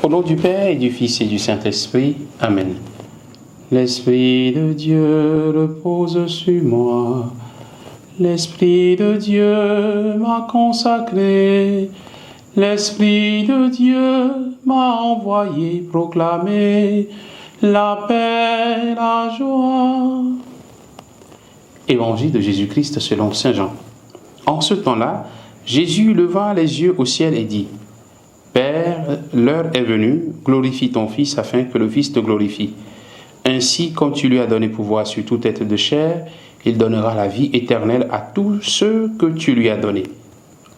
Au nom du Père et du Fils et du Saint-Esprit. Amen. L'Esprit de Dieu repose sur moi. L'Esprit de Dieu m'a consacré. L'Esprit de Dieu m'a envoyé proclamer la paix, la joie. Évangile de Jésus-Christ selon saint Jean. En ce temps-là, Jésus leva les yeux au ciel et dit : Père, l'heure est venue, glorifie ton Fils afin que le Fils te glorifie. Ainsi, comme tu lui as donné pouvoir sur tout être de chair, il donnera la vie éternelle à tous ceux que tu lui as donnés.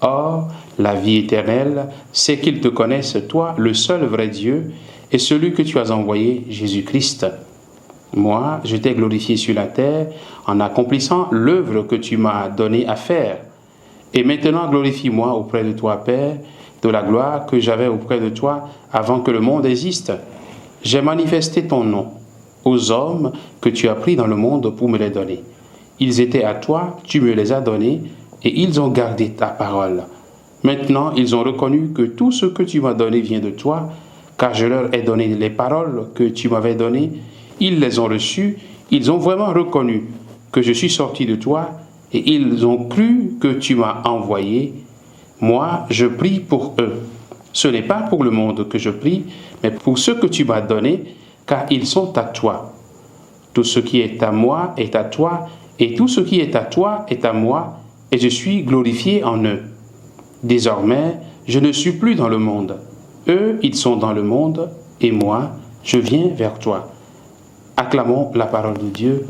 Or, la vie éternelle, c'est qu'ils te connaissent, toi, le seul vrai Dieu, et celui que tu as envoyé, Jésus-Christ. Moi, je t'ai glorifié sur la terre en accomplissant l'œuvre que tu m'as donnée à faire. Et maintenant, glorifie-moi auprès de toi, Père, de la gloire que j'avais auprès de toi avant que le monde existe. J'ai manifesté ton nom aux hommes que tu as pris dans le monde pour me les donner. Ils étaient à toi, tu me les as donnés, et ils ont gardé ta parole. Maintenant, ils ont reconnu que tout ce que tu m'as donné vient de toi, car je leur ai donné les paroles que tu m'avais données. Ils les ont reçues, ils ont vraiment reconnu que je suis sorti de toi, et ils ont cru que tu m'as envoyé. Moi, je prie pour eux. Ce n'est pas pour le monde que je prie, mais pour ceux que tu m'as donnés, car ils sont à toi. Tout ce qui est à moi est à toi, et tout ce qui est à toi est à moi, et je suis glorifié en eux. Désormais, je ne suis plus dans le monde. Eux, ils sont dans le monde, et moi, je viens vers toi. Acclamons la parole de Dieu.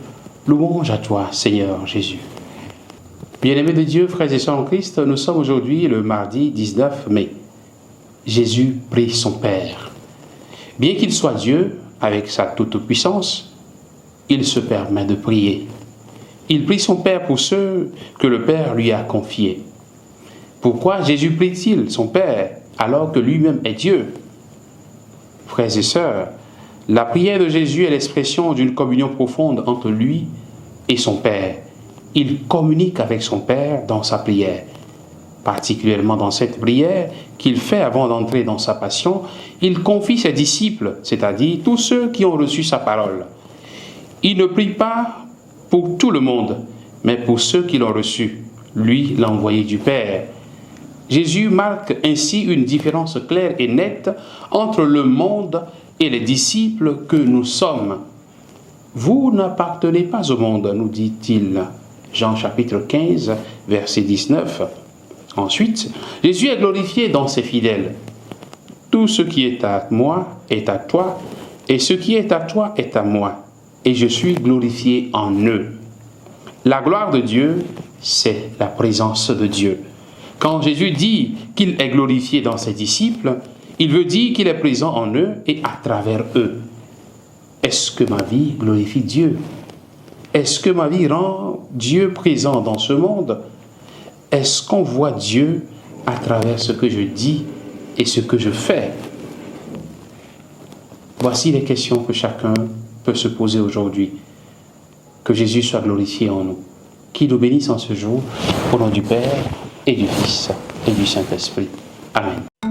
Louange à toi, Seigneur Jésus. Bien-aimés de Dieu, frères et sœurs en Christ, nous sommes aujourd'hui le mardi 19 mai. Jésus prie son Père. Bien qu'il soit Dieu, avec sa toute-puissance, il se permet de prier. Il prie son Père pour ceux que le Père lui a confiés. Pourquoi Jésus prie-t-il son Père alors que lui-même est Dieu ? Frères et sœurs, la prière de Jésus est l'expression d'une communion profonde entre lui et son Père. Il communique avec son Père dans sa prière. Particulièrement dans cette prière qu'il fait avant d'entrer dans sa passion, il confie ses disciples, c'est-à-dire tous ceux qui ont reçu sa parole. Il ne prie pas pour tout le monde, mais pour ceux qui l'ont reçu, lui, l'envoyé du Père. Jésus marque ainsi une différence claire et nette entre le monde et les disciples que nous sommes. Vous n'appartenez pas au monde, nous dit-il. Jean chapitre 15, verset 19. Ensuite, Jésus est glorifié dans ses fidèles. Tout ce qui est à moi est à toi, et ce qui est à toi est à moi, et je suis glorifié en eux. La gloire de Dieu, c'est la présence de Dieu. Quand Jésus dit qu'il est glorifié dans ses disciples, il veut dire qu'il est présent en eux et à travers eux. Est-ce que ma vie glorifie Dieu ? Est-ce que ma vie rend Dieu présent dans ce monde ? Est-ce qu'on voit Dieu à travers ce que je dis et ce que je fais ? Voici les questions que chacun peut se poser aujourd'hui. Que Jésus soit glorifié en nous. Qu'il nous bénisse en ce jour, au nom du Père et du Fils et du Saint-Esprit. Amen.